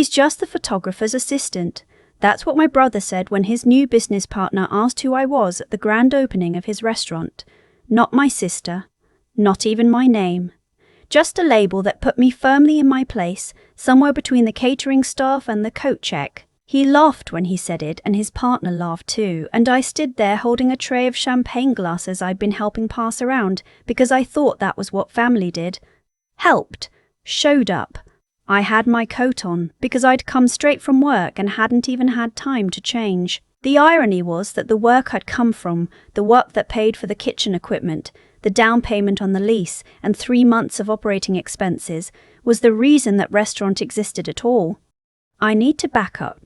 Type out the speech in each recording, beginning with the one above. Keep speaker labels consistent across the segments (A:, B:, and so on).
A: He's just the photographer's assistant. That's what my brother said when his new business partner asked who I was at the grand opening of his restaurant. Not my sister. Not even my name. Just a label that put me firmly in my place, somewhere between the catering staff and the coat check. He laughed when he said it, and his partner laughed too, and I stood there holding a tray of champagne glasses I'd been helping pass around, because I thought that was what family did. Helped. Showed up. I had my coat on, because I'd come straight from work and hadn't even had time to change. The irony was that the work I'd come from, the work that paid for the kitchen equipment, the down payment on the lease, and 3 months of operating expenses, was the reason that restaurant existed at all. I need to back up.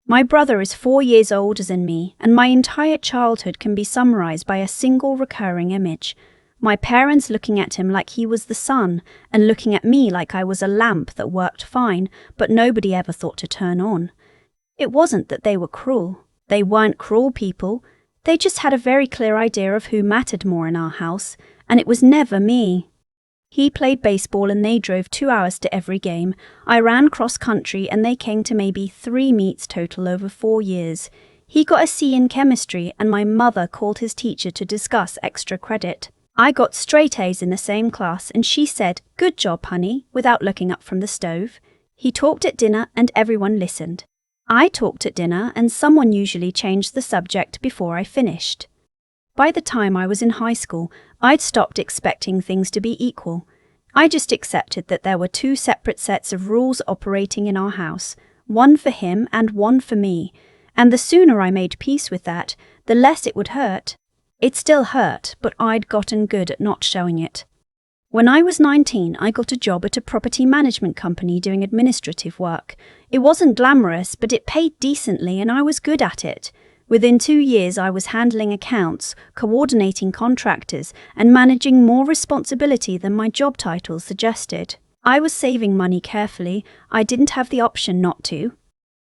A: My brother is 4 years older than me, and my entire childhood can be summarized by a single recurring image. My parents looking at him like he was the sun, and looking at me like I was a lamp that worked fine, but nobody ever thought to turn on. It wasn't that they were cruel. They weren't cruel people. They just had a very clear idea of who mattered more in our house, and it was never me. He played baseball and they drove 2 hours to every game. I ran cross-country and they came to maybe 3 meets total over 4 years. He got a C in chemistry and my mother called his teacher to discuss extra credit. I got straight A's in the same class and she said, "Good job, honey," without looking up from the stove. He talked at dinner and everyone listened. I talked at dinner and someone usually changed the subject before I finished. By the time I was in high school, I'd stopped expecting things to be equal. I just accepted that there were 2 separate sets of rules operating in our house, one for him and one for me, and the sooner I made peace with that, the less it would hurt. It still hurt, but I'd gotten good at not showing it. When I was 19, I got a job at a property management company doing administrative work. It wasn't glamorous, but it paid decently and I was good at it. Within 2 years, I was handling accounts, coordinating contractors, and managing more responsibility than my job title suggested. I was saving money carefully. I didn't have the option not to.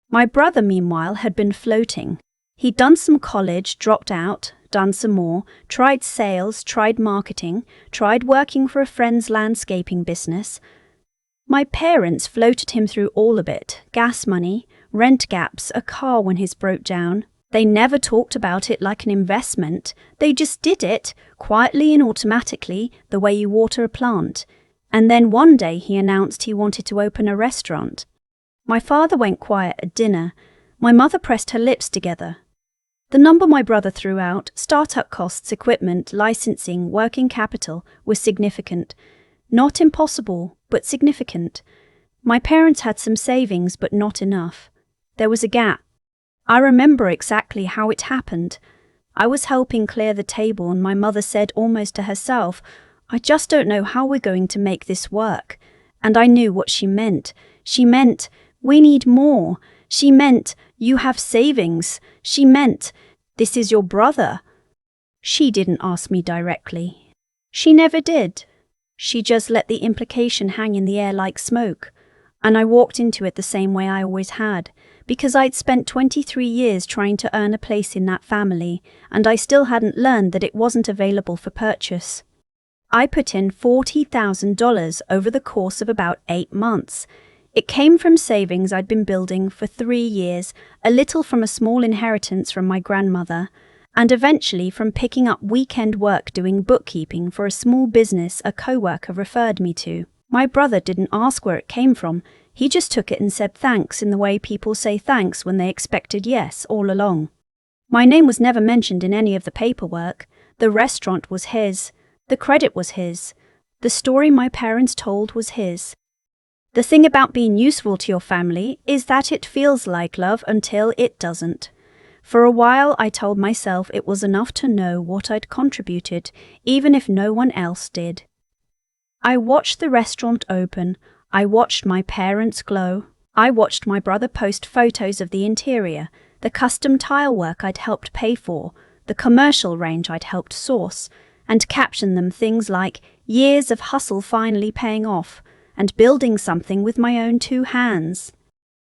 A: My brother, meanwhile, had been floating. He'd done some college, dropped out, done some more, tried sales, tried marketing, tried working for a friend's landscaping business. My parents floated him through all of it: gas money, rent gaps, a car when his broke down. They never talked about it like an investment. They just did it, quietly and automatically, the way you water a plant. And then one day he announced he wanted to open a restaurant. My father went quiet at dinner. My mother pressed her lips together. The number my brother threw out, startup costs, equipment, licensing, working capital, was significant. Not impossible, but significant. My parents had some savings, but not enough. There was a gap. I remember exactly how it happened. I was helping clear the table and my mother said almost to herself, "I just don't know how we're going to make this work." And I knew what she meant. She meant, "We need more." She meant, "You have savings." She meant, "This is your brother." She didn't ask me directly. She never did. She just let the implication hang in the air like smoke. And I walked into it the same way I always had, because I'd spent 23 years trying to earn a place in that family, and I still hadn't learned that it wasn't available for purchase. I put in $40,000 over the course of about 8 months. It came from savings I'd been building for 3 years, a little from a small inheritance from my grandmother, and eventually from picking up weekend work doing bookkeeping for a small business a coworker referred me to. My brother didn't ask where it came from. He just took it and said thanks in the way people say thanks when they expected yes all along. My name was never mentioned in any of the paperwork. The restaurant was his. The credit was his. The story my parents told was his. The thing about being useful to your family is that it feels like love until it doesn't. For a while I told myself it was enough to know what I'd contributed, even if no one else did. I watched the restaurant open. I watched my parents glow. I watched my brother post photos of the interior, the custom tile work I'd helped pay for, the commercial range I'd helped source, and caption them things like "years of hustle finally paying off," and building something with my own 2 hands.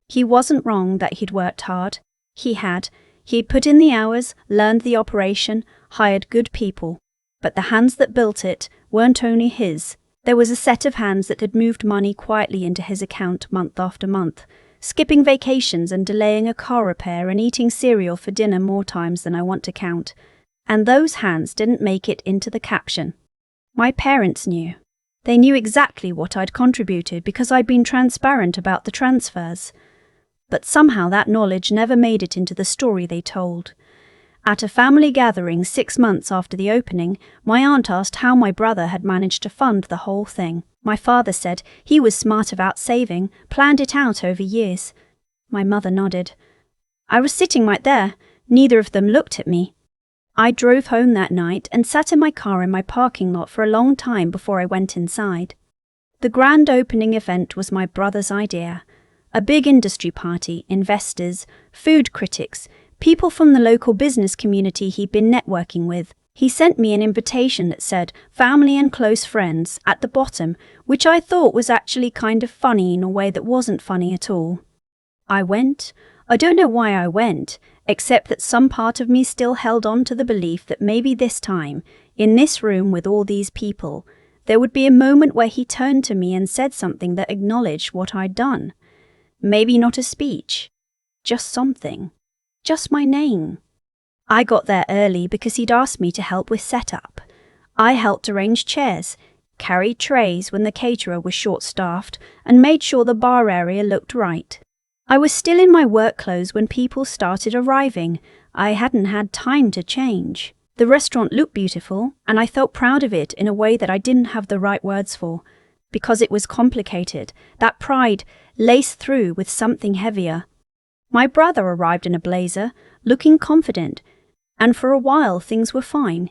A: He wasn't wrong that he'd worked hard. He had. He'd put in the hours, learned the operation, hired good people. But the hands that built it weren't only his. There was a set of hands that had moved money quietly into his account month after month. skipping vacations and delaying a car repair and eating cereal for dinner more times than I want to count. And those hands didn't make it into the caption. My parents knew. They knew exactly what I'd contributed because I'd been transparent about the transfers. But somehow that knowledge never made it into the story they told. At a family gathering 6 months after the opening, my aunt asked how my brother had managed to fund the whole thing. My father said he was smart about saving, planned it out over years. My mother nodded. I was sitting right there. Neither of them looked at me. I drove home that night and sat in my car in my parking lot for a long time before I went inside. The grand opening event was my brother's idea. A big industry party, investors, food critics, people from the local business community he'd been networking with. He sent me an invitation that said family and close friends at the bottom, which I thought was actually kind of funny in a way that wasn't funny at all. I went. I don't know why I went, except that some part of me still held on to the belief that maybe this time, in this room with all these people, there would be a moment where he turned to me and said something that acknowledged what I'd done. Maybe not a speech, just something, just my name. I got there early because he'd asked me to help with setup. I helped arrange chairs, carried trays when the caterer was short-staffed, and made sure the bar area looked right. I was still in my work clothes when people started arriving. I hadn't had time to change. The restaurant looked beautiful, and I felt proud of it in a way that I didn't have the right words for. Because it was complicated, that pride laced through with something heavier. My brother arrived in a blazer, looking confident, and for a while things were fine.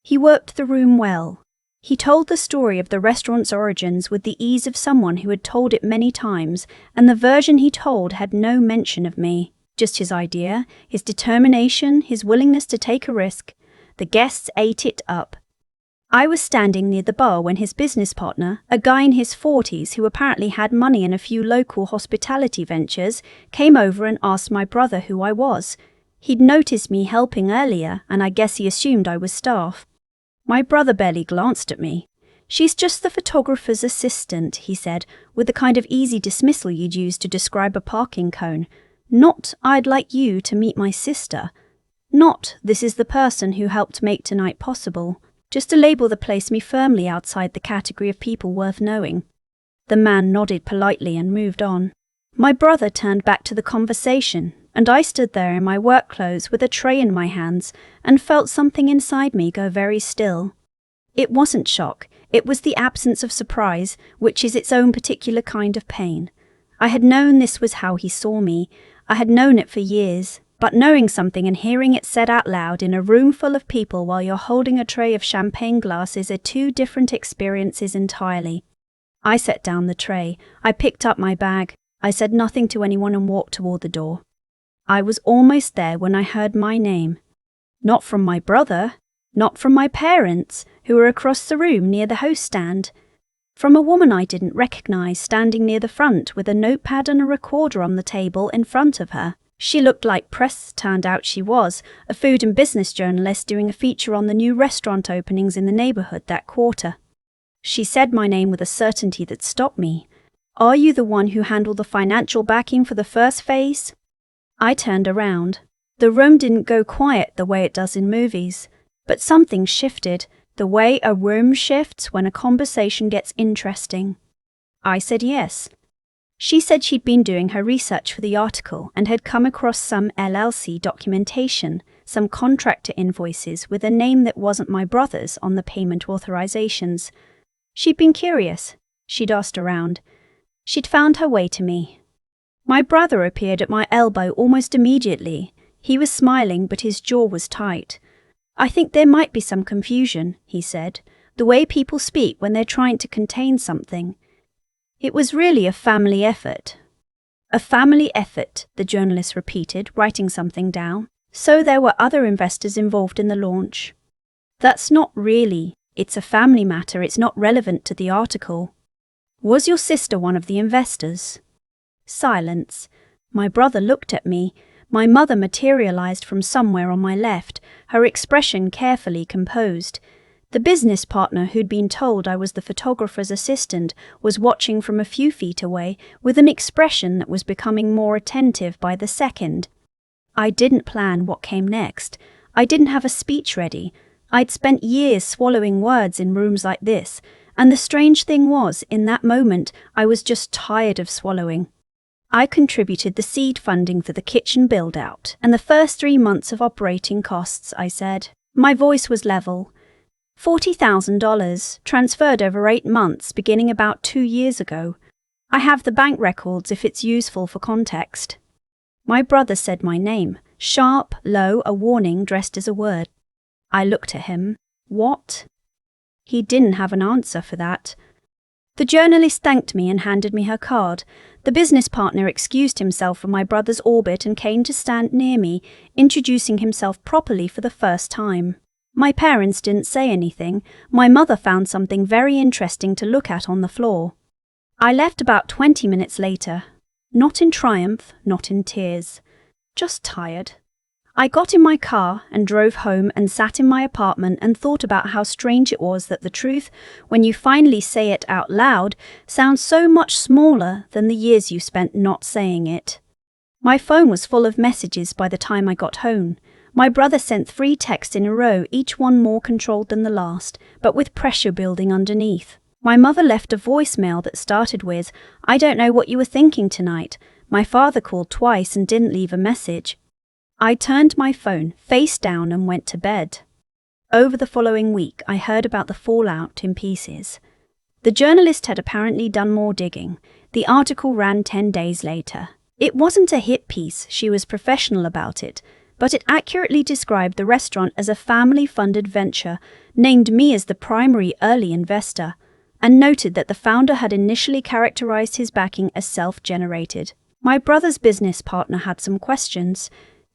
A: He worked the room well. He told the story of the restaurant's origins with the ease of someone who had told it many times, and the version he told had no mention of me. Just his idea, his determination, his willingness to take a risk. The guests ate it up. I was standing near the bar when his business partner, a guy in his 40s who apparently had money in a few local hospitality ventures, came over and asked my brother who I was. He'd noticed me helping earlier, and I guess he assumed I was staff. My brother barely glanced at me. "She's just the photographer's assistant," he said, with the kind of easy dismissal you'd use to describe a parking cone. "Not, I'd like you to meet my sister. Not, this is the person who helped make tonight possible. Just a label that placed me firmly outside the category of people worth knowing." The man nodded politely and moved on. My brother turned back to the conversation, and I stood there in my work clothes with a tray in my hands and felt something inside me go very still. It wasn't shock, it was the absence of surprise, which is its own particular kind of pain. I had known this was how he saw me. I had known it for years, but knowing something and hearing it said out loud in a room full of people while you're holding a tray of champagne glasses are two different experiences entirely. I set down the tray. I picked up my bag. I said nothing to anyone and walked toward the door. I was almost there when I heard my name. Not from my brother, not from my parents, who were across the room near the host stand. From a woman I didn't recognize standing near the front with a notepad and a recorder on the table in front of her. She looked like press, turned out she was, a food and business journalist doing a feature on the new restaurant openings in the neighborhood that quarter. She said my name with a certainty that stopped me. "Are you the one who handled the financial backing for the first phase?" I turned around. The room didn't go quiet the way it does in movies, but something shifted, the way a room shifts when a conversation gets interesting. I said yes. She said she'd been doing her research for the article and had come across some LLC documentation, some contractor invoices with a name that wasn't my brother's on the payment authorizations. She'd been curious. She'd asked around. She'd found her way to me. My brother appeared at my elbow almost immediately. He was smiling, but his jaw was tight. "I think there might be some confusion," he said, "the way people speak when they're trying to contain something. It was really a family effort." "A family effort," the journalist repeated, writing something down. "So there were other investors involved in the launch." "That's not really. It's a family matter. It's not relevant to the article." "Was your sister one of the investors?" Silence. My brother looked at me. My mother materialized from somewhere on my left, her expression carefully composed. The business partner who'd been told I was the photographer's assistant was watching from a few feet away with an expression that was becoming more attentive by the second. I didn't plan what came next. I didn't have a speech ready. I'd spent years swallowing words in rooms like this, and the strange thing was, in that moment, I was just tired of swallowing. I contributed the seed funding for the kitchen build-out and the first 3 months of operating costs, I said. My voice was level. $40,000, transferred over 8 months, beginning about 2 years ago. I have the bank records if it's useful for context. My brother said my name, sharp, low, a warning dressed as a word. I looked at him. What? He didn't have an answer for that. The journalist thanked me and handed me her card. The business partner excused himself from my brother's orbit and came to stand near me, introducing himself properly for the first time. My parents didn't say anything. My mother found something very interesting to look at on the floor. I left about 20 minutes later. Not in triumph, not in tears. Just tired. I got in my car and drove home and sat in my apartment and thought about how strange it was that the truth, when you finally say it out loud, sounds so much smaller than the years you spent not saying it. My phone was full of messages by the time I got home. My brother sent 3 texts in a row, each one more controlled than the last, but with pressure building underneath. My mother left a voicemail that started with, "I don't know what you were thinking tonight." My father called twice and didn't leave a message. I turned my phone face down and went to bed. Over the following week, I heard about the fallout in pieces. The journalist had apparently done more digging. The article ran 10 days later. It wasn't a hit piece, she was professional about it, but it accurately described the restaurant as a family-funded venture, named me as the primary early investor, and noted that the founder had initially characterized his backing as self-generated. My brother's business partner had some questions.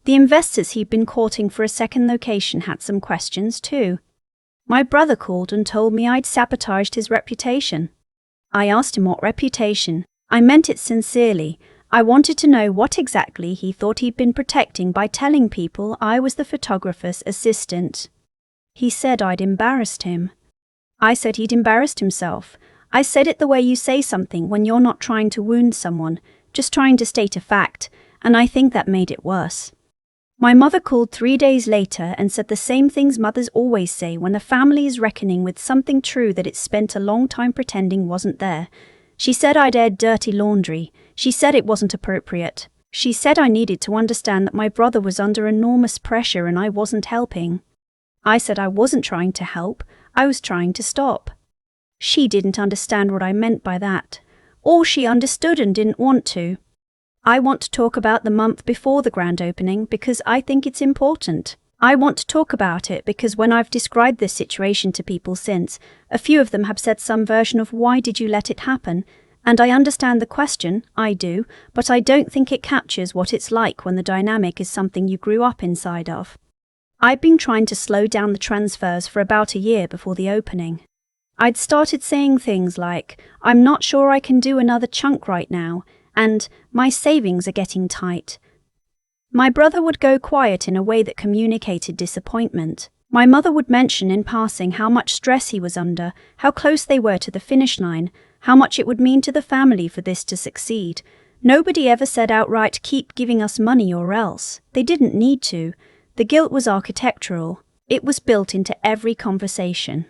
A: The investors he'd been courting for a second location had some questions too. My brother called and told me I'd sabotaged his reputation. I asked him what reputation. I meant it sincerely. I wanted to know what exactly he thought he'd been protecting by telling people I was the photographer's assistant. He said I'd embarrassed him. I said he'd embarrassed himself. I said it the way you say something when you're not trying to wound someone, just trying to state a fact, and I think that made it worse. My mother called 3 days later and said the same things mothers always say when a family is reckoning with something true that it's spent a long time pretending wasn't there. She said I'd aired dirty laundry. She said it wasn't appropriate. She said I needed to understand that my brother was under enormous pressure and I wasn't helping. I said I wasn't trying to help, I was trying to stop. She didn't understand what I meant by that. Or she understood and didn't want to. I want to talk about the month before the grand opening because I think it's important. I want to talk about it because when I've described this situation to people since, a few of them have said some version of "why did you let it happen?" And I understand the question, I do, but I don't think it captures what it's like when the dynamic is something you grew up inside of. I'd been trying to slow down the transfers for about a year before the opening. I'd started saying things like, "I'm not sure I can do another chunk right now," and "my savings are getting tight." My brother would go quiet in a way that communicated disappointment. My mother would mention in passing how much stress he was under, how close they were to the finish line, how much it would mean to the family for this to succeed. Nobody ever said outright, "keep giving us money or else." They didn't need to. The guilt was architectural. It was built into every conversation.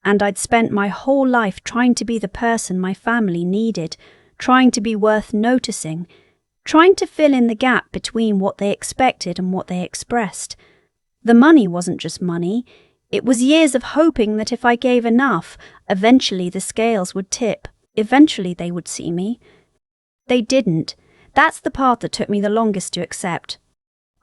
A: And I'd spent my whole life trying to be the person my family needed, trying to be worth noticing, trying to fill in the gap between what they expected and what they expressed. The money wasn't just money. It was years of hoping that if I gave enough, eventually the scales would tip. Eventually they would see me. They didn't. That's the part that took me the longest to accept.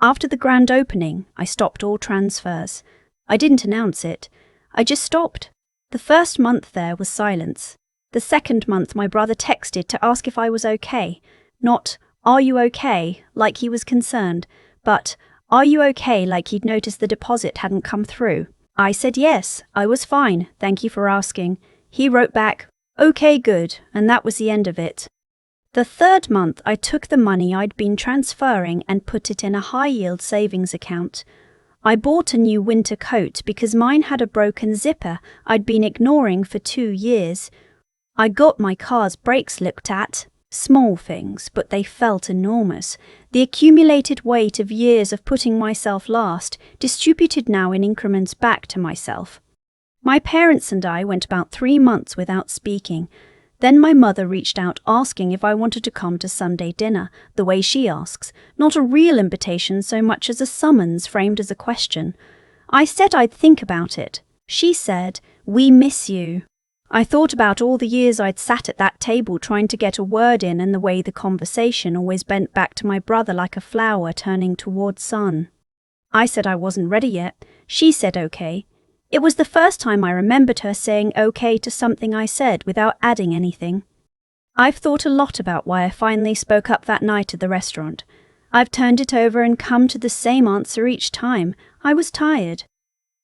A: After the grand opening, I stopped all transfers. I didn't announce it. I just stopped. The first month there was silence. The second month my brother texted to ask if I was okay. Not, "Are you okay?" like he was concerned, but, "Are you okay?" like he'd noticed the deposit hadn't come through. I said yes, I was fine, thank you for asking. He wrote back, "Okay, good," and that was the end of it. The third month I took the money I'd been transferring and put it in a high-yield savings account. I bought a new winter coat because mine had a broken zipper I'd been ignoring for 2 years. I got my car's brakes looked at. Small things, but they felt enormous. The accumulated weight of years of putting myself last, distributed now in increments back to myself. My parents and I went about 3 months without speaking. Then my mother reached out asking if I wanted to come to Sunday dinner, the way she asks, not a real invitation so much as a summons framed as a question. I said I'd think about it. She said, "We miss you." I thought about all the years I'd sat at that table trying to get a word in and the way the conversation always bent back to my brother like a flower turning towards sun. I said I wasn't ready yet. She said okay. It was the first time I remembered her saying okay to something I said without adding anything. I've thought a lot about why I finally spoke up that night at the restaurant. I've turned it over and come to the same answer each time. I was tired.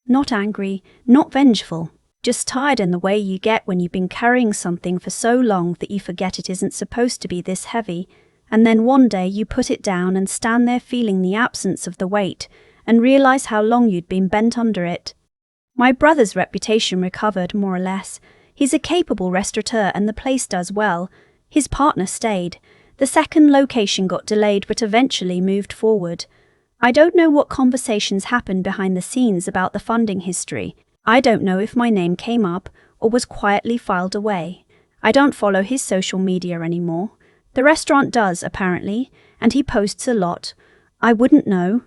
A: Not angry, not vengeful. Just tired in the way you get when you've been carrying something for so long that you forget it isn't supposed to be this heavy, and then one day you put it down and stand there feeling the absence of the weight, and realize how long you'd been bent under it. My brother's reputation recovered, more or less. He's a capable restaurateur and the place does well. His partner stayed. The second location got delayed but eventually moved forward. I don't know what conversations happened behind the scenes about the funding history. I don't know if my name came up or was quietly filed away. I don't follow his social media anymore. The restaurant does, apparently, and he posts a lot. I wouldn't know.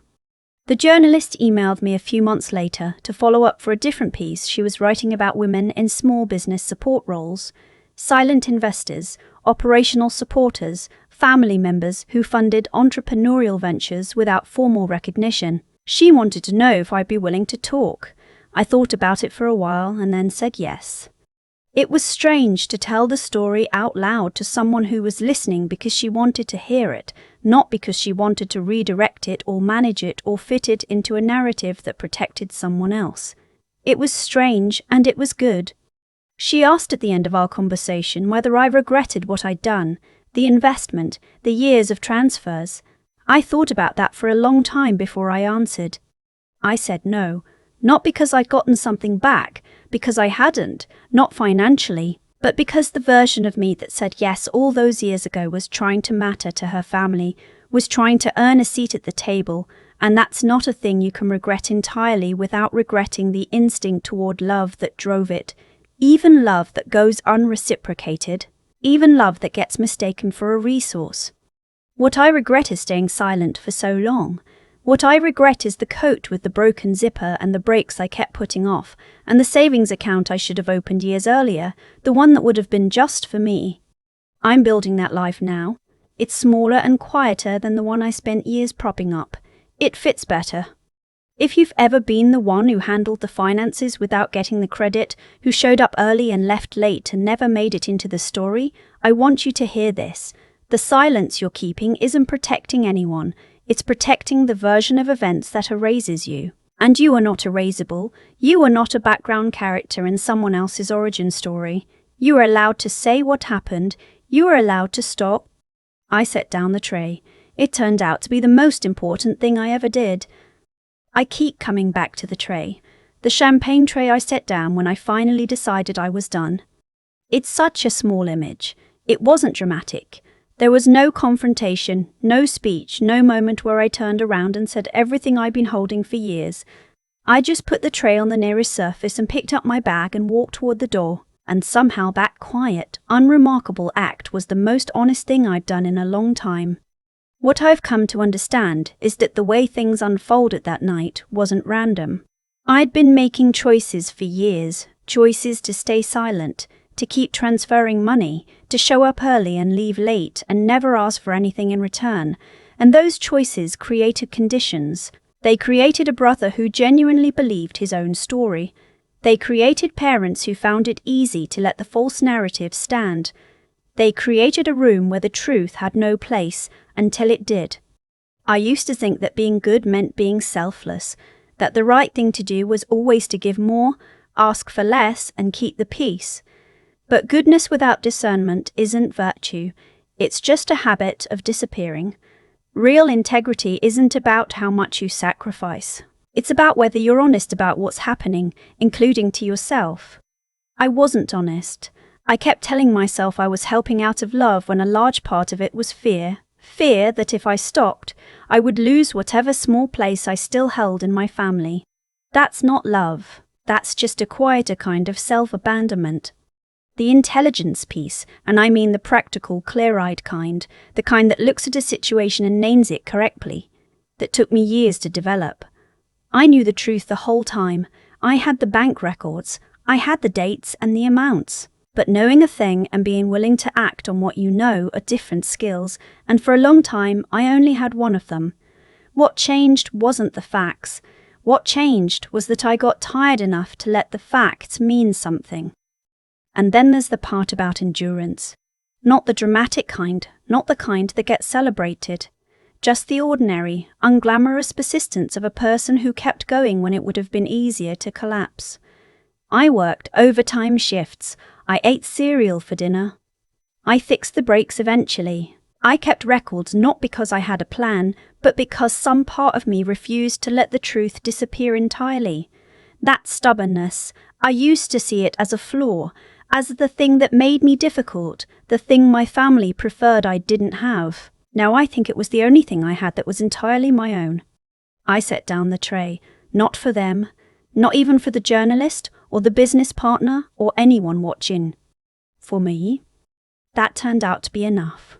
A: The journalist emailed me a few months later to follow up for a different piece she was writing about women in small business support roles, silent investors, operational supporters, family members who funded entrepreneurial ventures without formal recognition. She wanted to know if I'd be willing to talk. I thought about it for a while and then said yes. It was strange to tell the story out loud to someone who was listening because she wanted to hear it, not because she wanted to redirect it or manage it or fit it into a narrative that protected someone else. It was strange and it was good. She asked at the end of our conversation whether I regretted what I'd done, the investment, the years of transfers. I thought about that for a long time before I answered. I said no. Not because I'd gotten something back, because I hadn't, not financially, but because the version of me that said yes all those years ago was trying to matter to her family, was trying to earn a seat at the table, and that's not a thing you can regret entirely without regretting the instinct toward love that drove it, even love that goes unreciprocated, even love that gets mistaken for a resource. What I regret is staying silent for so long. What I regret is the coat with the broken zipper and the brakes I kept putting off, and the savings account I should have opened years earlier, the one that would have been just for me. I'm building that life now. It's smaller and quieter than the one I spent years propping up. It fits better. If you've ever been the one who handled the finances without getting the credit, who showed up early and left late and never made it into the story, I want you to hear this. The silence you're keeping isn't protecting anyone. It's protecting the version of events that erases you. And you are not erasable. You are not a background character in someone else's origin story. You are allowed to say what happened. You are allowed to stop. I set down the tray. It turned out to be the most important thing I ever did. I keep coming back to the tray. The champagne tray I set down when I finally decided I was done. It's such a small image. It wasn't dramatic. There was no confrontation, no speech, no moment where I turned around and said everything I'd been holding for years. I just put the tray on the nearest surface and picked up my bag and walked toward the door. And somehow that quiet, unremarkable act was the most honest thing I'd done in a long time. What I've come to understand is that the way things unfolded that night wasn't random. I'd been making choices for years, choices to stay silent, to keep transferring money, to show up early and leave late and never ask for anything in return. And those choices created conditions. They created a brother who genuinely believed his own story. They created parents who found it easy to let the false narrative stand. They created a room where the truth had no place until it did. I used to think that being good meant being selfless, that the right thing to do was always to give more, ask for less, and keep the peace. But goodness without discernment isn't virtue. It's just a habit of disappearing. Real integrity isn't about how much you sacrifice. It's about whether you're honest about what's happening, including to yourself. I wasn't honest. I kept telling myself I was helping out of love when a large part of it was fear. Fear that if I stopped, I would lose whatever small place I still held in my family. That's not love. That's just a quieter kind of self-abandonment. The intelligence piece, and I mean the practical, clear-eyed kind, the kind that looks at a situation and names it correctly, that took me years to develop. I knew the truth the whole time. I had the bank records. I had the dates and the amounts. But knowing a thing and being willing to act on what you know are different skills, and for a long time I only had one of them. What changed wasn't the facts. What changed was that I got tired enough to let the facts mean something. And then there's the part about endurance. Not the dramatic kind, not the kind that gets celebrated. Just the ordinary, unglamorous persistence of a person who kept going when it would have been easier to collapse. I worked overtime shifts. I ate cereal for dinner. I fixed the brakes eventually. I kept records not because I had a plan, but because some part of me refused to let the truth disappear entirely. That stubbornness, I used to see it as a flaw, as the thing that made me difficult, the thing my family preferred I didn't have. Now I think it was the only thing I had that was entirely my own. I set down the tray, not for them, not even for the journalist or the business partner or anyone watching. For me, that turned out to be enough.